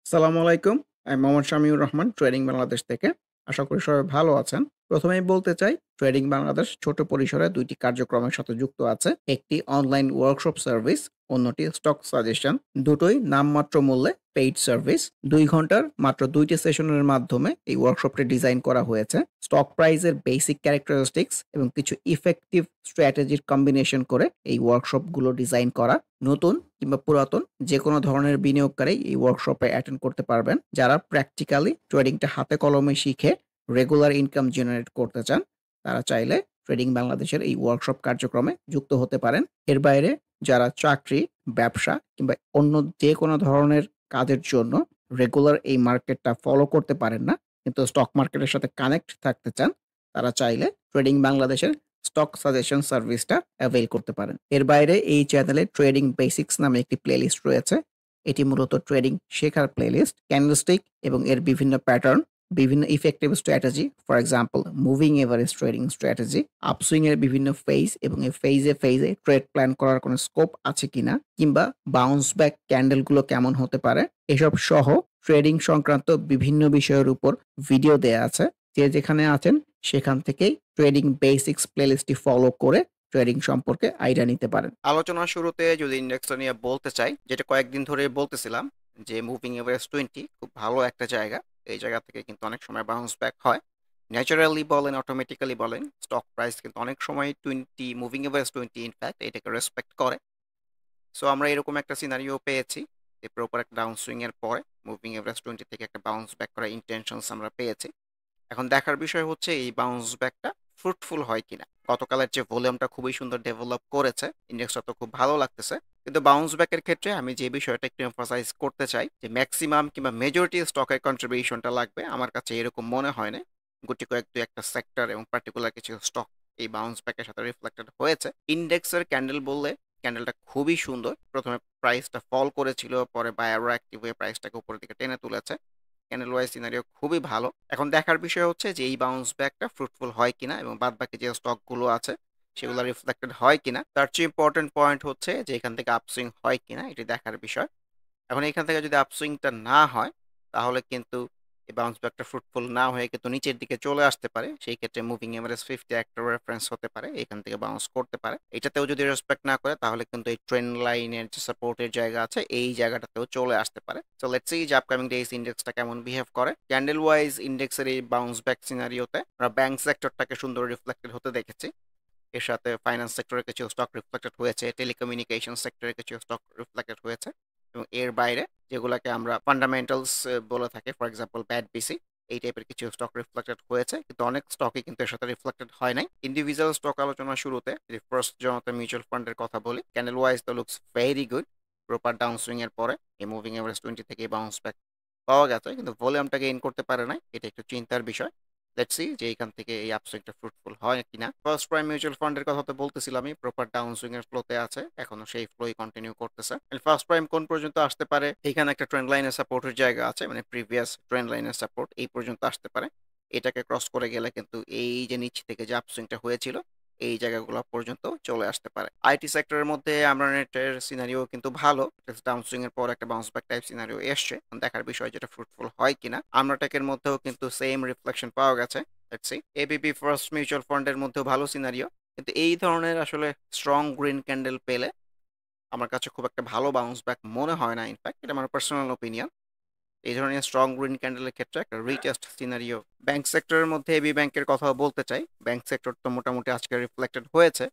সালামু আলাইকুম। আমি মোহাম্মদ শামিউর রহমান ট্রেডিং বাংলাদেশ থেকে। আশা করি সবাই ভালো আছেন। ১ম এই বলতে চাই ট্রেডিং বাংলাদেশ ছোট পরিসরে ২ টি কার্যক্রমের সাথে যুক্ত আছে। একটি অনলাইন ওয়ার্কশপ সার্ভিস, অন্যটি স্টক সাজেশন। দুটোই নামমাত্র মূল্যে পেইড সার্ভিস। ২ ঘন্টার মাত্র ২ টি সেশনের মাধ্যমে এই ওয়ার্কশপটি ডিজাইন করা হয়েছে। স্টক প্রাইসের বেসিক ক্যারেক্টারিস্টিক্স এবং কিছু ইফেক্টিভ স্ট্র্যাটেজির কম্বিনেশন করে এই ওয়ার্কশপগুলো ডিজাইন করা। নতুন কিংবা পুরাতন যেকোনো ধরনের বিনিয়োগকারী এই ওয়ার্কশপে অ্যাটেন্ড করতে পারবেন। যারা প্র্যাকটিক্যালি ট্রেডিংটা হাতে কলমে শিখে রেগুলার ইনকাম জেনারেট করতে চান, তারা চাইলে ট্রেডিং বাংলাদেশের এই ওয়ার্কশপ কার্যক্রমে যুক্ত হতে পারেন। এর বাইরে যারা চাকরি, ব্যবসা কিংবা অন্য যেকোনো ধরনের কাজের জন্য রেগুলার এই মার্কেটটা ফলো করতে পারেন না, কিন্তু স্টক মার্কেটের সাথে কানেক্ট থাকতে চান, তারা চাইলে ট্রেডিং বাংলাদেশের স্টক সাজেশন সার্ভিসটা অ্যাভেইল করতে পারেন। এর বাইরে এই চ্যানেলে ট্রেডিং বেসিক্স নামে একটি প্লেলিস্ট রয়েছে। এটি মূলত ট্রেডিং শেখার প্লেলিস্ট। ক্যান্ডেলস্টিক এবং এর বিভিন্ন প্যাটার্ন, বিভিন্ন effective strategy, for example moving average trading strategy, upswing এর বিভিন্ন ফেজ এবং এই ফেজে ট্রেড প্ল্যান করার কোনো স্কোপ আছে কিনা, কিংবা বাউন্স ব্যাক ক্যান্ডেলগুলো কেমন হতে পারে, এসব সহ ট্রেডিং সংক্রান্ত বিভিন্ন বিষয়ের উপর ভিডিও দেয়া আছে। যে যেখানে আছেন সেখান থেকেই ট্রেডিং বেসিক্স প্লেলিস্টটি ফলো করে ট্রেডিং সম্পর্কে আইডিয়া নিতে পারেন। আলোচনার শুরুতে যদি ইন্ডেক্সটা নিয়ে বলতে চাই, যেটা কয়েকদিন ধরে বলতেছিলাম যে মুভিং এভারেজ 20 খুব ভালো একটা জায়গা। এই জায়গা থেকে কিন্তু অনেক সময় বাউন্স ব্যাক হয়। ন্যাচারালি বলেন, অটোমেটিক্যালি বলেন, স্টক প্রাইস কিন্তু অনেক সময় 20 মুভিং এভারেজ 20 ইনফ্যাক্ট এটাকে রেসপেক্ট করে। সো আমরা এরকম একটা সিনারিও পেয়েছি যে প্রপার একটা ডাউন সুইং এর পরে মুভিং এভারেজ 20 থেকে একটা বাউন্স ব্যাক করার ইন্টেনশনস আমরা পেয়েছি। এখন দেখার বিষয় হচ্ছে এই বাউন্স ব্যাকটা ফ্রুটফুল হয় কিনা। গতকালের যে ভলিউমটা খুবই সুন্দর ডেভেলপ করেছে, ইন্ডেক্সটা তো খুব ভালো লাগতেছে, কিন্তু বাউন্স ব্যাকের ক্ষেত্রে আমি যে বিষয়টা একটু এমফাসাইজ করতে চাই যে ম্যাক্সিমাম কিংবা মেজরিটি স্টকের কন্ট্রিবিউশনটা লাগবে। আমার কাছে এরকম মনে হয় না। গুটি কয়েক দু একটা সেক্টর এবং পার্টিকুলার কিছু স্টক এই বাউন্স ব্যাকের সাথে রিফ্লেক্টেড হয়েছে। ইন্ডেক্সের ক্যান্ডেল বললে ক্যান্ডেলটা খুবই সুন্দর। প্রথমে প্রাইসটা ফল করেছিল, পরে বায়াররা অ্যাক্টিভ হয়ে প্রাইসটাকে উপরের দিকে টেনে তুলেছে। ক্যান্ডেল ওয়াইজ সিনারিও খুবই ভালো। এখন দেখার বিষয় হচ্ছে যে এই বাউন্স ব্যাকটা ফ্রুটফুল হয় কিনা এবং বাদ বাকি যে স্টকগুলো আছে সেগুলো রিফ্লেক্টেড হয় কিনা। তার চেয়ে ইম্পর্টেন্ট পয়েন্ট হচ্ছে যে এখান থেকে আপসুইং হয় কিনা, এটি দেখার বিষয়। এখন এখান থেকে যদি আপসুইংটা না হয়, তাহলে কিন্তু এই বাউন্স ব্যাকটা ফ্রুটফুল না হয়ে কিন্তু নিচের দিকে চলে আসতে পারে। সেই ক্ষেত্রে মুভিং এভারেজ 50 একটা রেফারেন্স হতে পারে, এখান থেকে বাউন্স করতে পারে। এটাতেও যদি রেসপেক্ট না করে, তাহলে কিন্তু এই ট্রেন্ড লাইনের যে সাপোর্টের জায়গা আছে এই জায়গাটাতেও চলে আসতে পারে। সো লেটস সি যে আপকামিং ডেজ ইন্ডেক্সটা কেমন বিহেভ করে। ক্যান্ডেল ওয়াইজ ইন্ডেক্সের এই বাউন্স ব্যাক সিনারিওতে আমরা ব্যাংক সেক্টরটাকে সুন্দর রিফ্লেক্টেড হতে দেখেছি। এর সাথে ফাইন্যান্স সেক্টরের কিছু স্টক রিফ্লেক্টেড হয়েছে, টেলিকমিউনিকেশন সেক্টরের কিছু স্টক রিফ্লেক্টেড হয়েছে, এবং এর বাইরে যেগুলোকে আমরা ফান্ডামেন্টালস বলে থাকি, ফর এক্সাম্পল ব্যাড বিসি, এই টাইপের কিছু স্টক রিফ্লেক্টেড হয়েছে, কিন্তু অনেক স্টকই কিন্তু এর সাথে রিফ্লেক্টেড হয় নাই। ইন্ডিভিজুয়াল স্টক আলোচনার শুরুতে যদি ফার্স্ট জনতা মিউচুয়াল ফান্ডের কথা বলি, ক্যান্ডেল ওয়াইজ তো looks very good. Proper down swing এর পরে এই মুভিং এভারেজ 20 থেকে বাউন্স ব্যাক পাওয়া গেছে, কিন্তু ভলিউমটা গেইন করতে পারে নাই, এটা একটু চিন্তার বিষয়। লেটস সি যে এখান থেকে এই আপসুইংটা ফ্রুটফুল হয় কিনা। ফার্স্ট প্রাইম মিউচুয়াল ফান্ডের কথা তো বলতেছিলামই, প্রপার ডাউন সুইং এর ফ্লোতে আছে, এখনো সেই ফ্লোই কন্টিনিউ করতেছে। ফার্স্ট প্রাইম কোন পর্যন্ত আসতে পারে, এখানে একটা ট্রেন্ড লাইনের সাপোর্টের জায়গা আছে, মানে প্রিভিয়াস ট্রেন্ড লাইনের সাপোর্ট এই পর্যন্ত আসতে পারে। এটাকে ক্রস করে গেলে কিন্তু এই যে নিচ থেকে যে আপসুইংটা হয়েছিল এই জায়গাগুলো পর্যন্ত চলে আসতে পারে। আইটি সেক্টরের মধ্যে আমরা নেটের সিনারিও কিন্তু ভালো, ডাউন সুইং এর পর একটা বাউন্স ব্যাক টাইপ সিনারিও এসছে, দেখার বিষয় যেটা ফ্রুটফুল হয় কিনা। আমরা টেকের মধ্যেও কিন্তু সেম রিফ্লেকশন পাওয়া গেছে। Let's see. ABP first mutual ফান্ডের মধ্যেও ভালো সিনারিও, কিন্তু এই ধরনের আসলে স্ট্রং গ্রিন ক্যান্ডেল পেলে আমার কাছে খুব একটা ভালো বাউন্স ব্যাক মনে হয় না। ইনফ্যাক্ট এটা আমার পার্সোনাল ওপিনিয়ন। এই ধরনের স্ট্রং গ্রিন ক্যান্ডেলের ক্ষেত্রে একটা রিটেস্ট সিনারিও। ব্যাংক সেক্টরের মধ্যে এবি ব্যাংকের কথাও বলতে চাই। ব্যাংক সেক্টর তো মোটামুটি আজকে রিফ্লেক্টেড হয়েছে।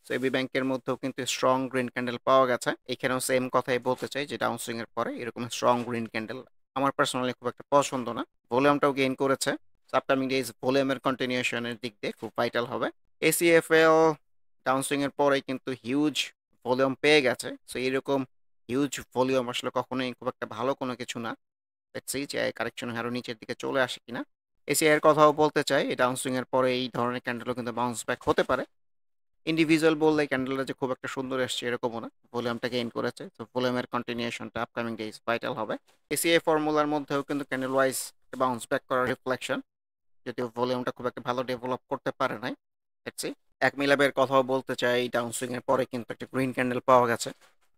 সো এবি ব্যাংকের মধ্যেও কিন্তু স্ট্রং গ্রিন ক্যান্ডেল পাওয়া গেছে। এখানেও সেম কথাই বলতে চাই যে ডাউন সুইং এর পরে এরকম স্ট্রং গ্রিন ক্যান্ডেল আমার পার্সোনালি খুব একটা পছন্দ না। ভলিউমটাও গেইন করেছে। আপকামিং ডেজ ভলিউমের কন্টিনিউশনের দিক দিয়ে খুব ভাইটাল হবে। এসিএফএল ডাউন সুইং এর পরেই কিন্তু হিউজ ভলিউম পেয়ে গেছে। সো এরকম হিউজ ভলিউম আসলে কখনোই খুব একটা ভালো কোনো কিছু না। লেটস সি যে কারেকশন আরো নিচের দিকে চলে আসে কিনা। এসিআই এর কথাও বলতে চাই, এই ডাউন সুইং এর পরে এই ধরনের ক্যান্ডেলও কিন্তু বাউন্স ব্যাক হতে পারে। ইন্ডিভিজুয়াল বললে ক্যান্ডেলটা যে খুব একটা সুন্দর এসছে এরকমও না, ভলিউমটা গেইন করেছে, তো ভলিউমের কন্টিনিউশনটা আপকামিং ডেজ ভাইটাল হবে। এসিআই ফর্মুলার মধ্যেও কিন্তু ক্যান্ডেল ওয়াইজ বাউন্স ব্যাক করার রিফ্লেকশন, যদিও ভলিউমটা খুব একটা ভালো ডেভেলপ করতে পারে নাই। দেখছি এক মিলাবের কথাও বলতে চাই, ডাউন সুইং এর পরে কিন্তু একটা গ্রিন ক্যান্ডেল পাওয়া গেছে,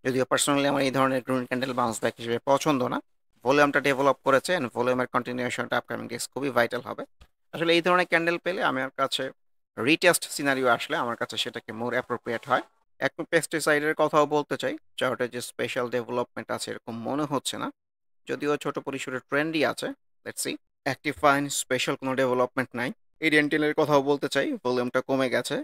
যদিও পার্সোনালি আমার এই ধরনের গ্রিন ক্যান্ডেল বাউন্স ব্যাক হিসেবে পছন্দ না। ভলিউমটা ডেভেলপ করেছে এন্ড ভলিউমের কন্টিনিউশনটা আপকামিং ডেজ খুবই ভাইটাল হবে। আসলে এই ধরনের ক্যান্ডেল পেলে আমার কাছে রিটেস্ট সিনারিও আসলে আমার কাছে সেটাকে মোর অ্যাপ্রোপ্রিয়েট হয়। একটু পেস্টিসাইডের কথাও বলতে চাই। চার্টে যে স্পেশাল ডেভেলপমেন্ট আছে এরকম মনে হচ্ছে না। যদিও ছোট পরিসরে ট্রেন্ডই আছে। Let's C. Active fine special কোনো ডেভেলপমেন্ট নাই। এরিয়েন্টেলের কথাও বলতে চাই, ভলিউমটা কমে গেছে।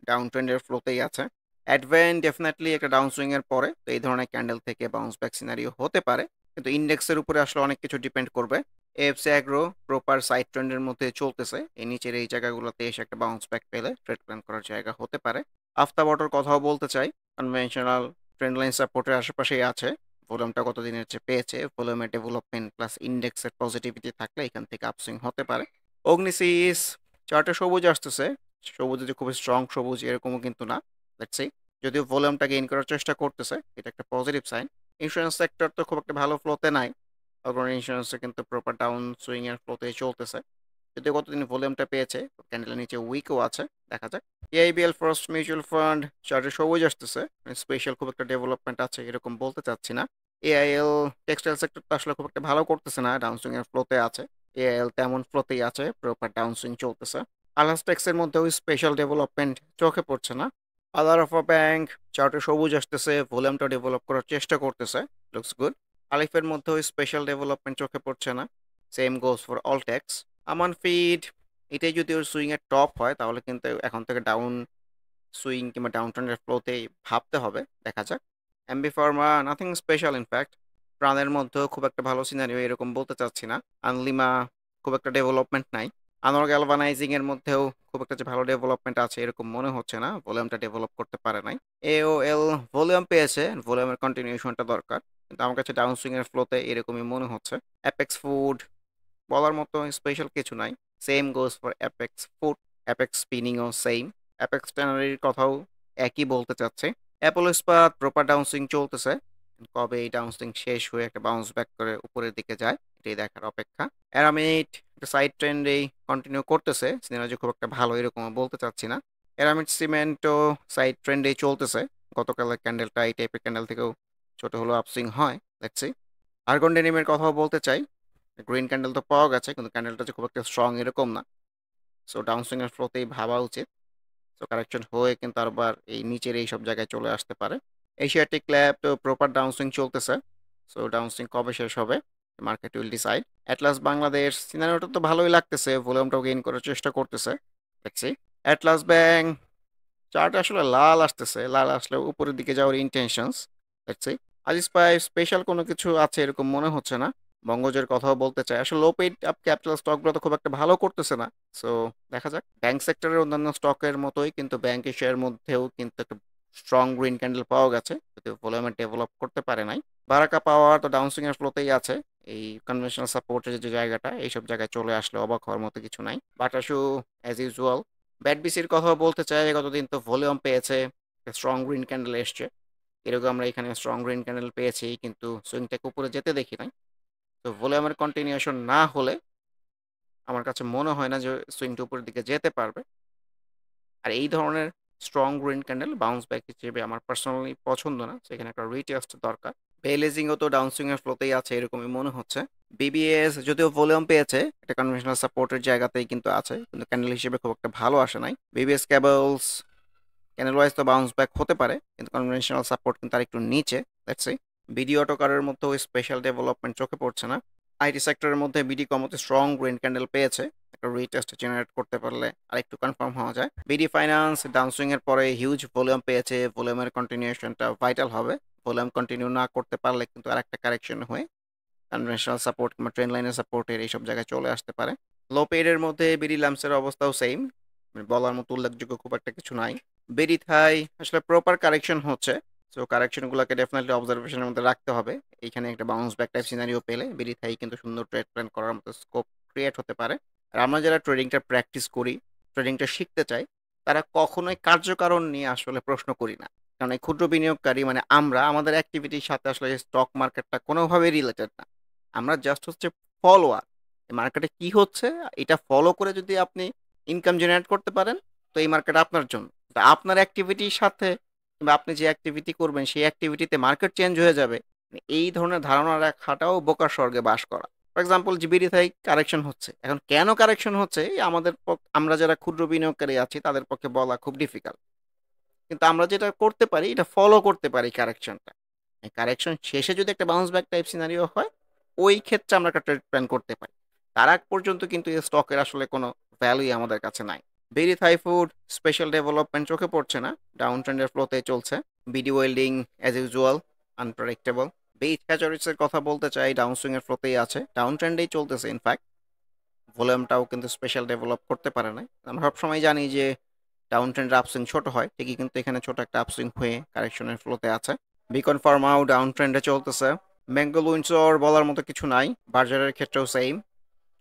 ডাউন ট্রেন্ডের ফ্লোতেই আছে। অ্যাডভেন ডেফিনেটলি একটা ডাউন সুইং এর পরে তো এই ধরনের ক্যান্ডেল থেকে বাউন্স ব্যাক সিনারিও হতে পারে। কিন্তু ইন্ডেক্সের উপরে আসলে অনেক কিছু ডিপেন্ড করবে। এফসি অ্যাগ্রো প্রপার সাইড ট্রেন্ডের মধ্যে চলতেছে। এই নিচের এই জায়গাগুলোতে এসে একটা বাউন্স ব্যাক পেলে ট্রেড প্ল্যান করার জায়গা হতে পারে। আফতা বটর কথাও বলতে চাই। কনভেনশনাল ট্রেন্ড লাইন সাপোর্টের আশেপাশেই আছে। ভলিউমটা কতদিনের চেয়ে পেয়েছে, ভলিউমের ডেভেলপমেন্ট প্লাস ইন্ডেক্সের পজিটিভিটি থাকলে এখান থেকে আপসুইং হতে পারে। অগ্নিসিস চার্টে সবুজ আসতেছে। সবুজ যে খুবই স্ট্রং সবুজ এরকমও কিন্তু না। Let's see. যদিও ভলিউমটা গেইন করার চেষ্টা করতেছে, এটা একটা পজিটিভ সাইন। ইন্স্যুরেন্স সেক্টর তো খুব একটা ভালো ফ্লোতে নাই। কারণ ইন্স্যুরেন্সে কিন্তু প্রপার ডাউন সুইং এর ফ্লোতেই চলতেছে। যদিও গতদিন ভলিউমটা পেয়েছে, ক্যান্ডেলের নিচে উইকও আছে। দেখা যাক। এআইবিএল ফার্স্ট মিউচুয়াল ফান্ড চার্টে সবুজ আসতেছে। স্পেশাল খুব একটা ডেভেলপমেন্ট আছে এরকম বলতে চাচ্ছি না। এআইএল টেক্সটাইল সেক্টর তো আসলে খুব একটা ভালো করতেছে না, ডাউনসুইং এর ফ্লোতে আছে। এআইএল তেমন ফ্লোতেই আছে, প্রপার ডাউনসুইং চলতেছে। আলাস্টেক্স এর মধ্যেও স্পেশাল ডেভেলপমেন্ট চোখে পড়ছে না। আদার অফ ব্যাংক চার্টে সবুজ আসতেছে, ভলিউমটা ডেভেলপ করার চেষ্টা করতেছে। Looks good. আলিফের মধ্যেও স্পেশাল ডেভেলপমেন্ট চোখে পড়ছে না। Same goes for Alltex. Aman feed এটাই যদি ওর সুইং এর টপ হয় তাহলে কিন্তু এখন থেকে ডাউন সুইং কিংবা ডাউন ট্রেন্ডের ফ্লোতেই ভাবতে হবে। দেখা যাক। MB Pharma nothing special in fact. প্রাণের মধ্যেও খুব একটা ভালো সিনারিও এরকম বলতে চাচ্ছি না। আনলিমা খুব একটা ডেভেলপমেন্ট নাই। আনোয়ার গ্যালভানাইজিং এর মধ্যেও খুব একটা যে ভালো ডেভেলপমেন্ট আছে এরকম মনে হচ্ছে না, ভলিউমটা ডেভেলপ করতে পারে নাই। এওএল ভলিউম পেয়েছে, ভলিউমের কন্টিনিউশনটা দরকার। কিন্তু আমার কাছে ডাউন সুইং এর ফ্লোতে এরকমই মনে হচ্ছে। অ্যাপেক্স ফুড বলার মতো স্পেশাল কিছু নাই। Same goes for Apex food. Apex স্পিনিংও সেম। অ্যাপেক্স ট্যানারির কথাও একই বলতে চাচ্ছে। অ্যাপোলো ইস্পাত প্রপার ডাউনসুইং চলতেছে। কবে এই ডাউনসুইং শেষ হয়ে একটা বাউন্স ব্যাক করে উপরের দিকে যায় এটাই দেখার অপেক্ষা। অ্যারামিড একটা সাইড ট্রেন্ডেই কন্টিনিউ করতেছে, সিনারি খুব একটা ভালো এরকম বলতে চাচ্ছি না। অ্যারামিড সিমেন্টও সাইড ট্রেন্ডেই চলতেছে। গতকালের ক্যান্ডেলটা এই টাইপের ক্যান্ডেল থেকেও ছোট হলো আপসুইং হয় দেখছি। আর্গন ডেনিমের কথাও বলতে চাই। গ্রিন ক্যান্ডেল তো পাওয়া গেছে কিন্তু ক্যান্ডেলটা যে খুব একটা স্ট্রং এরকম না। সো ডাউনসুইং এর ফ্লোতেই ভাবা উচিত। সো কারেকশন হয়ে কিন্তু আবার এই নিচের এই সব জায়গায় চলে আসতে পারে। এশিয়াটিক ল্যাব তো প্রপার ডাউনসুইং চলতেছে। সো ডাউনসুইং কবে শেষ হবে market will decide. Atlas Bangladesh সিনারিওটা তো ভালোই লাগতেছে, ভলিউমটাও গেইন করার চেষ্টা করতেছে। দেখছি। অ্যাটলাস ব্যাংক চার্ট আসলে লাল আসতেছে, লাল আসলে উপরের দিকে যাওয়ার ইন্টেনশনস দেখছি। আজিজ পাই স্পেশাল কোনো কিছু আছে এরকম মনে হচ্ছে না। বঙ্গজের কথাও বলতে চাই, আসলে লো পেইড আপ ক্যাপিটাল স্টকগুলো তো খুব একটা ভালো করতেছে না। সো দেখা যাক। ব্যাংক সেক্টরের অন্যান্য স্টকের মতোই কিন্তু ব্যাংক শেয়ার মধ্যেও কিন্তু একটা স্ট্রং গ্রিন ক্যান্ডেল পাওয়া গেছে, যদিও ভলিউমে ডেভেলপ করতে পারে নাই। বারাকা পাওয়ার তো ডাউনসুইং এর ফ্লোতেই আছে। এই কনভেনশনাল সাপোর্টের যে জায়গাটা এইসব জায়গায় চলে আসলে অবাক হওয়ার মতো কিছু নাই। বাটাসু অ্যাজ ইউজুয়াল। ব্যাট বিসির কথাও বলতে চাই, গতদিন তো ভলিউম পেয়েছে, স্ট্রং গ্রিন ক্যান্ডেল এসছে। এরকম আমরা এখানে স্ট্রং গ্রিন ক্যান্ডেল পেয়েছি কিন্তু সুইংটাকে উপরে যেতে দেখি নাই। তো ভলিউমের কন্টিনিউশন না হলে আমার কাছে মনে হয় না যে সুইংটা উপরের দিকে যেতে পারবে। আর এই ধরনের strong green candle bounce back হিসেবে আমার পার্সোনালি পছন্দ না, সেখানে একটা রিটেস্ট দরকার। বেলেজিংও তো ডাউন সুইং এর ফ্লোতেই আছে এরকমই মনে হচ্ছে। বিবিএস যদিও ভলিউম পেয়েছে, এটা কনভেনশনাল সাপোর্টের জায়গাতেই কিন্তু আছে, কিন্তু ক্যান্ডেল হিসেবে খুব একটা ভালো আসে নাই। বিবিএস কেবলস ক্যান্ডেল ওয়াইজ তো বাউন্স ব্যাক হতে পারে কিন্তু কনভেনশনাল সাপোর্ট কিন্তু আর একটু নিচে। Let's see. বিডি অটোকারের মধ্যেও স্পেশাল ডেভেলপমেন্ট চোখে পড়ছে না। আইটি সেক্টরের মধ্যে বিডি কমতে স্ট্রং গ্রিন ক্যান্ডেল পেয়েছে, একটা রিটেস্ট জেনারেট করতে পারলে আরেকটু কনফার্ম হওয়া যায়। বিডি ফাইন্যান্স ডাউনসুইং এর পরে হিউজ ভলিউম পেয়েছে, ভলিউমের কন্টিনিউশনটা ভাইটাল হবে। ভলিউম কন্টিনিউ না করতে পারলে কিন্তু আরেকটা কারেকশন হয়ে কনভেনশনাল সাপোর্ট কিংবা ট্রেন লাইনের সাপোর্টের এইসব জায়গায় চলে আসতে পারে। লো পেডের মধ্যে বিডি ল্যাম্পসের অবস্থাও সেম, বলার মতো উল্লেখযোগ্য খুব একটা কিছু নাই। বেরি থাই আসলে প্রপার কারেকশন হচ্ছে। সো কারেকশনগুলোকে ডেফিনেটলি অবজারভেশনের মধ্যে রাখতে হবে। এইখানে একটা বাউন্স ব্যাক টাইপ সিনারিও পেলে বেরি থাই কিন্তু সুন্দর ট্রেড প্ল্যান করার মতো স্কোপ ক্রিয়েট হতে পারে। আর আমরা যারা ট্রেডিংটা প্র্যাকটিস করি, ট্রেডিংটা শিখতে চাই, তারা কখনোই কার্যকারণ নিয়ে আসলে প্রশ্ন করি না। কারণ এই ক্ষুদ্র বিনিয়োগকারী মানে আমরা আমাদের অ্যাক্টিভিটির সাথে আসলে স্টক মার্কেটটা কোনোভাবেই রিলেটেড না। আমরা জাস্ট হচ্ছে ফলোয়ার। মার্কেটে কি হচ্ছে এটা ফলো করে যদি আপনি ইনকাম জেনারেট করতে পারেন তো এই মার্কেট আপনার জন্য। তা আপনার অ্যাক্টিভিটির সাথে কিংবা আপনি যে অ্যাক্টিভিটি করবেন সেই অ্যাক্টিভিটিতে মার্কেট চেঞ্জ হয়ে যাবে, এই ধরনের ধারণা রাখাটাও বোকার স্বর্গে বাস করা। ফর এক্সাম্পল যে বিডিথাই কারেকশন হচ্ছে। এখন কেন কারেকশন হচ্ছে এই আমাদের আমরা যারা ক্ষুদ্র বিনিয়োগকারী আছি তাদের পক্ষে বলা খুব ডিফিকাল্ট। কিন্তু আমরা যেটা করতে পারি এটা ফলো করতে পারি কারেকশনটা। কারেকশন শেষে যদি একটা বাউন্স ব্যাক টাইপ সিনারিও হয়, ওই ক্ষেত্রে আমরা একটা ট্রেড প্ল্যান করতে পারি। তার আগ পর্যন্ত কিন্তু এই স্টকের আসলে কোনো ভ্যালুই আমাদের কাছে নাই। বেরি থাই ফুড স্পেশাল ডেভেলপমেন্ট চোখে পড়ছে না, ডাউন ট্রেন্ডের ফ্লোতে চলছে। BD welding as usual unpredictable. বেইট হ্যাচারিসের কথা বলতে চাই, ডাউন সুইং এর ফ্লোতেই আছে, ডাউন ট্রেন্ডেই চলতেছে ইনফ্যাক্ট। ভলিউমটাও কিন্তু স্পেশাল ডেভেলপ করতে পারে নাই। আমরা সবসময় জানি যে ডাউন ট্রেন্ডের আপসুইং ছোট হয়, ঠিকই কিন্তু এখানে ছোট একটা আপসুইং হয়ে কারেকশনের ফ্লোতে আছে। বিকন ফার্মাও ডাউন ট্রেন্ডে চলতেছে। বেঙ্গল উইন্ডসর বলার মতো কিছু নাই, বার্জারের ক্ষেত্রেও same,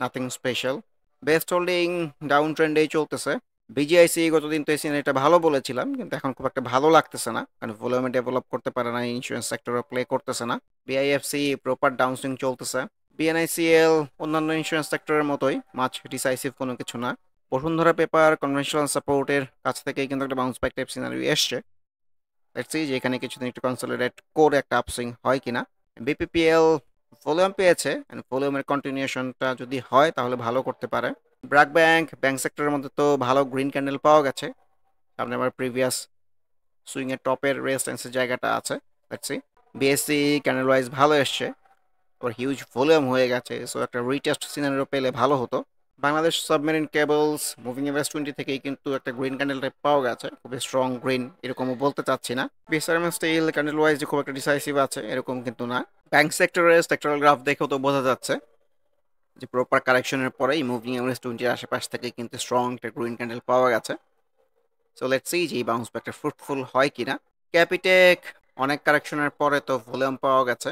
nothing special. Best holding down ট্রেন্ডেই চলতেছে। বিজিআইসি গতদিন তো এই সিনারিটা ভালো বলেছিলাম, কিন্তু এখন খুব একটা ভালো লাগতেছে না, কারণ ভলিউমে ডেভেলপ করতে পারে না, ইন্স্যুরেন্স সেক্টরও প্লে করতেছে না। বিআইএফসি প্রপার ডাউনসুইং চলতেছে। বিএনআইসিএল অন্যান্য ইন্স্যুরেন্স সেক্টরের মতোই মাছ ডিসাইসিভ কোনো কিছু না। বসুন্ধরা পেপার কনভেনশনাল সাপোর্টের কাছ থেকেই কিন্তু একটা বাউন্স ব্যাক টাইপ সিনারি এসছে। লেটস সি যে এখানে কিছুদিন একটু কনসলিডেট করে একটা আপসুইং হয় কিনা। বিপিপিএল ভলিউম পেয়েছে, ভলিউমের কন্টিনিউশনটা যদি হয় তাহলে ভালো করতে পারে। ব্র্যাক ব্যাংক ব্যাংক সেক্টরের মধ্যে তো ভালো গ্রিন ক্যান্ডেল পাওয়া গেছে, সামনে আমার প্রিভিয়াস সুইং এর টপের রেজিস্ট্যান্সের জায়গাটা আছে। Let's C. BSc candle wise ভালো এসছে, ওর হিউজ ভলিউম হয়ে গেছে, সো একটা রিটেস্ট সিনারিও পেলে ভালো হতো। Bangladesh submarine cables moving average 20 থেকেই কিন্তু একটা গ্রিন ক্যান্ডেল টাইপ পাওয়া গেছে, খুবই স্ট্রং গ্রিন এরকমও বলতে চাচ্ছি না। বিএসআরএম স্টিল ক্যান্ডেল ওয়াইজ যে খুব একটা ডিসাইসিভ আছে এরকম কিন্তু না। ব্যাংক সেক্টরের সেক্টরাল গ্রাফ দেখেও তো বোঝা যাচ্ছে যে প্রপার কারেকশনের পরেই মুভিং এভারেজ 20 এর আশেপাশ থেকে কিন্তু স্ট্রং একটা গ্রিন ক্যান্ডেল পাওয়া গেছে। সো লেটস সি যে এই বাউন্স ব্যাকটা ফ্রুটফুল হয় কিনা। ক্যাপিটেক অনেক কারেকশনের পরে তো ভলিউম পাওয়া গেছে,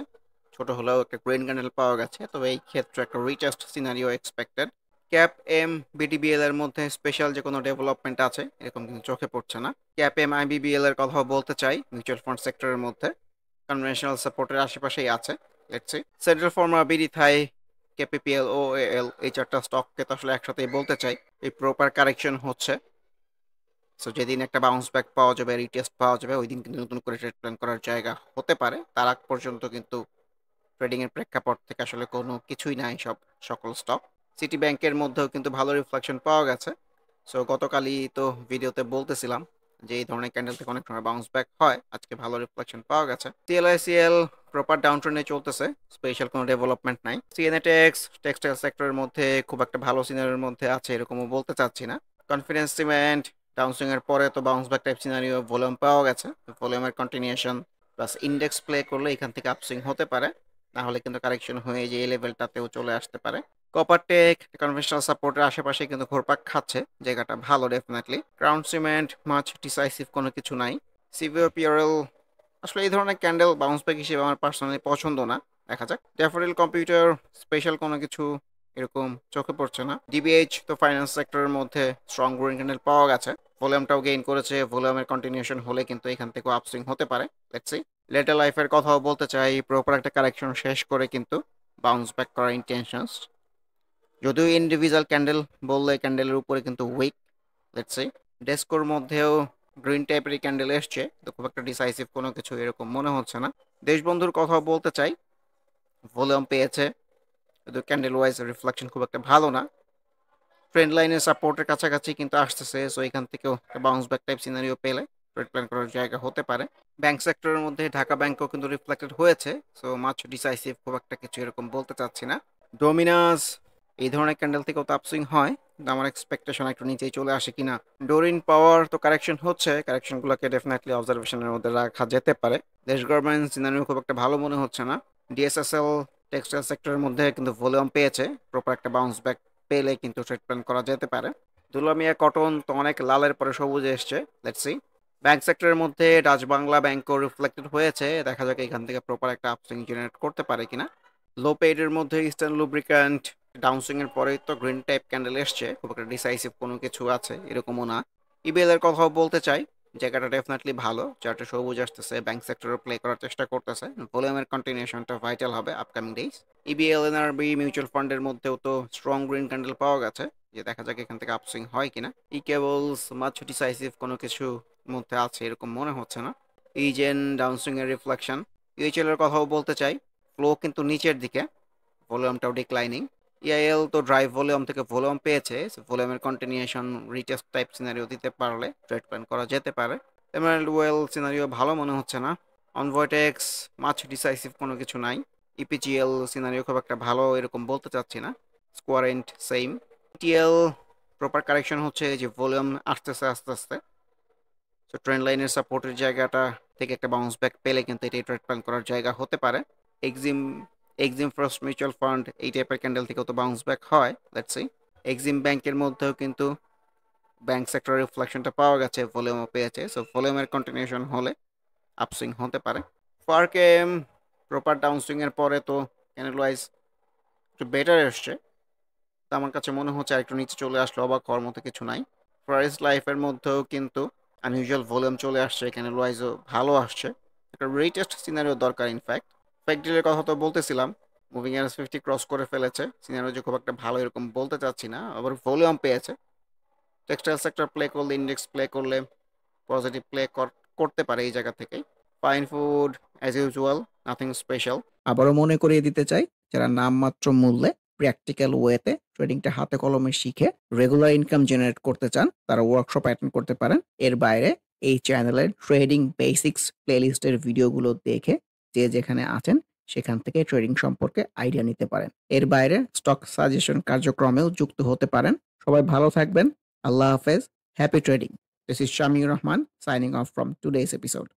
ছোট হলেও একটা গ্রিন ক্যান্ডেল পাওয়া গেছে, তবে এই ক্ষেত্রে একটা retest scenario expected. Cap M BDBL এর মধ্যে স্পেশাল যে কোনো ডেভেলপমেন্ট আছে এরকম কিন্তু চোখে পড়ছে না। ক্যাপ এম আইবিবিএল এর কথাও বলতে চাই, মিউচুয়াল ফান্ড সেক্টরের মধ্যে কনভেনশনাল সাপোর্টের আশেপাশেই আছে। Let's see. Central pharma BD থাই কেপিপিএল ও এল এই চারটা স্টককে তো আসলে একসাথেই বলতে চাই। এই প্রপার কারেকশন হচ্ছে, সো যেদিন একটা বাউন্স ব্যাক পাওয়া যাবে, রিটেস্ট পাওয়া যাবে, ওই দিন কিন্তু নতুন করে ট্রেড প্ল্যান করার জায়গা হতে পারে। তার আগ পর্যন্ত কিন্তু ট্রেডিং এর প্রেক্ষাপট থেকে আসলে কোনো কিছুই নাই সব সকল স্টক। সিটি ব্যাংকের মধ্যেও কিন্তু ভালো রিফ্লেকশন পাওয়া গেছে। সো গতকালই তো ভিডিওতে বলতেছিলাম যে এই ধরনের ক্যান্ডেল থেকে অনেক সময় বাউন্স ব্যাক হয়, আজকে ভালো রিফ্লেকশন পাওয়া গেছে। সিএলআইসিএল প্রপার ডাউন ট্রেন্ডে চলতেছে, স্পেশাল কোনো ডেভেলপমেন্ট নাই। সিএনএটেক্স টেক্সটাইল সেক্টরের মধ্যে খুব একটা ভালো সিনারির মধ্যে আছে এরকমও বলতে চাচ্ছি না। কনফিডেন্স সিমেন্ট ডাউনসুইং এর পরে তো bounce back type scenario volume পাওয়া গেছে, ভলিউমের কন্টিনিউশন প্লাস ইন্ডেক্স প্লে করলে এখান থেকে আপসুইং হতে পারে, না হলে কিন্তু কারেকশন হয়ে যে এই লেভেলটাতেও চলে আসতে পারে। কপারটেক কনভেনশনাল সাপোর্টের আশেপাশে কিন্তু ঘোরপাক খাচ্ছে, জায়গাটা ভালো ডেফিনেটলি। ক্রাউন সিমেন্ট মাছ ডিসাইসিভ কোনো কিছু নাই। সিভিও পিআরএল আসলে এই ধরনের ক্যান্ডেল বাউন্স ব্যাক হিসেবে আমার পার্সোনালি পছন্দ না, দেখা যাক। ড্যাফোডিল কম্পিউটার স্পেশাল কোনো কিছু এরকম চোখে পড়ছে না। ডিবিএইচ তো ফাইন্যান্স সেক্টরের মধ্যে স্ট্রং গ্রোয়িং ক্যান্ডেল পাওয়া গেছে, ভলিউমটাও গেইন করেছে, ভলিউমের কন্টিনিউশন হলে কিন্তু এখান থেকেও আপসুইং হতে পারে। Let's see. লেটার লাইফের কথাও বলতে চাই, প্রপার একটা কারেকশন শেষ করে কিন্তু বাউন্স ব্যাক করার ইন্টেনশনস, যদিও ইন্ডিভিজুয়াল ক্যান্ডেল বললে ক্যান্ডেলের উপরে কিন্তু উইক। Let's see. ডেস্কোর মধ্যেও গ্রিন টাইপের ক্যান্ডেল এসছে, তো খুব একটা ডিসাইসিভ কোনো কিছু এরকম মনে হচ্ছে না। দেশবন্ধুর কথাও বলতে চাই, ভলিউম পেয়েছে, কিন্তু ক্যান্ডেল ওয়াইজ রিফ্লেকশন খুব একটা ভালো না। ট্রেন্ড লাইনের সাপোর্টের কাছাকাছি কিন্তু আসতেছে, সো এখান থেকেও বাউন্স ব্যাক টাইপ সিনারিও পেলে ট্রেড প্ল্যান করার জায়গা হতে পারে। ব্যাংক সেক্টরের মধ্যে ঢাকা ব্যাংকও কিন্তু রিফ্লেক্টেড হয়েছে, সো মাছ ডিসাইসিভ খুব একটা কিছু এরকম বলতে চাচ্ছি না। ডোমিনাস এই ধরনের ক্যান্ডেল থেকেও তো আপসুইং হয়, কিন্তু আমার এক্সপেকটেশন একটু নিচেই চলে আসে কিনা। ডোরিন পাওয়ার তো কারেকশন হচ্ছে, কারেকশনগুলোকে ডেফিনেটলি অবজারভেশনের মধ্যে রাখা যেতে পারে। দেশ গার্মেন্টস সিনারিও খুব একটা ভালো মনে হচ্ছে না। ডিএসএসএল টেক্সটাইল সেক্টরের মধ্যে কিন্তু ভলিউম পেয়েছে, প্রপার একটা বাউন্স ব্যাক পেলে কিন্তু ট্রেড প্ল্যান করা যেতে পারে। দুলামিয়া কটন তো অনেক লালের পরে সবুজ এসছে, লেটস সি। ব্যাংক সেক্টরের মধ্যে ডাচ বাংলা ব্যাংকও রিফ্লেক্টেড হয়েছে, দেখা যাক এখান থেকে প্রপার একটা আপসুইং জেনারেট করতে পারে কিনা। লো পেডের মধ্যে ইস্টার্ন লুব্রিক্যান্ট ডাউনসুইং এর পরেই তো গ্রিন টাইপ ক্যান্ডেল এসছে, খুব একটা ডিসাইসিভ কোনো কিছু আছে এরকমও না। ইবিএল এর কথাও বলতে চাই, জায়গাটা ডেফিনেটলি ভালো, চারটে সবুজ আসতেছে, ব্যাংক সেক্টরে প্লে করার চেষ্টা করতেছে, ভলিউমের কন্টিনিউশনটা ভাইটাল হবে upcoming days. EBL NRB mutual ফান্ডের মধ্যেও তো স্ট্রং গ্রিন ক্যান্ডেল পাওয়া গেছে, যে দেখা যাক এখান থেকে আপসুইং হয় কিনা। ই কেবলস মাছ ডিসাইসিভ কোনো কিছু মধ্যে আছে এরকম মনে হচ্ছে না। ইজেন ডাউনসুইং এর রিফ্লেকশন, ইউএইচএল এর কথাও বলতে চাই। ফ্লো কিন্তু নিচের দিকে, ভলিউমটাও ডিক্লাইনিং। ইআইএল তো ড্রাইভ ভলিউম থেকে ভলিউম পেয়েছে, ভলিউমের কন্টিনিউশন রিটেস্ট টাইপ সিনারিও দিতে পারলে ট্রেড প্ল্যান করা যেতে পারে। এমারেল্ড ওয়েল সিনারিও ভালো মনে হচ্ছে না। অনভয়টেক্স মাছ ডিসাইসিভ কোনো কিছু নাই। ইপিজিএল সিনারিও খুব একটা ভালো এরকম বলতে চাচ্ছি না। স্কোয়ারেন্ট সেম। টিএল প্রপার কারেকশন হচ্ছে যে ভলিউম আসতেছে আস্তে আস্তে, তো ট্রেন্ড লাইনের সাপোর্টের জায়গাটা থেকে একটা বাউন্স ব্যাক পেলে কিন্তু এটাই ট্রেড প্ল্যান করার জায়গা হতে পারে। Exim Exim first mutual fund এই টাইপের ক্যান্ডেল থেকেও তো বাউন্স ব্যাক হয়, লেটস সি। এক্সিম ব্যাংকের মধ্যেও কিন্তু ব্যাংক সেক্টরের রিফ্লেকশনটা পাওয়া গেছে, ভলিউমও পেয়েছে, সো ভলিউমের কন্টিনিউশন হলে আপসুইং হতে পারে। ফার্কে প্রপার ডাউনসুইং এর পরে তো ক্যান্ডেল ওয়াইজ একটু বেটার এসছে, তো আমার কাছে মনে হচ্ছে আর একটু নিচে চলে আসলে অবাক হওয়ার মতো কিছু নাই। ফরেস্ট লাইফের মধ্যেও কিন্তু আনইউজুয়াল ভলিউম চলে আসছে, ক্যান্ডেল ওয়াইজও ভালো আসছে। একটা রিটেস্ট সিনারিও দরকার ইনফ্যাক্ট। ফ্যাক্টরির কথা তো বলতেছিলাম, মুভিং এর 50 ক্রস করে ফেলেছে, সিনারিও যে খুব একটা ভালো এরকম বলতে চাচ্ছি না, আবার ভলিউম পেয়েছে। টেক্সটাইল সেক্টর প্লে করলে, ইন্ডেক্স প্লে করলে পজিটিভ প্লে করতে পারে এই জায়গা থেকে। Fine food as usual, nothing special. আবারও মনে করিয়ে দিতে চাই, যারা নামমাত্র মূল্যে প্র্যাকটিক্যাল ওয়েতে ট্রেডিংটা হাতে কলমে শিখে রেগুলার ইনকাম জেনারেট করতে চান, তারা ওয়ার্কশপ অ্যাটেন্ড করতে পারেন। এর বাইরে এই চ্যানেলের ট্রেডিং বেসিক্স প্লেলিস্টের ভিডিওগুলো দেখে যে যেখানে আছেন সেখান থেকে ট্রেডিং সম্পর্কে আইডিয়া নিতে পারেন। এর বাইরে স্টক সাজেশন কার্যক্রমেও যুক্ত হতে পারেন। সবাই ভালো থাকবেন। আল্লাহ হাফেজ। Happy trading. This is Shamir Rahman signing off from today's episode.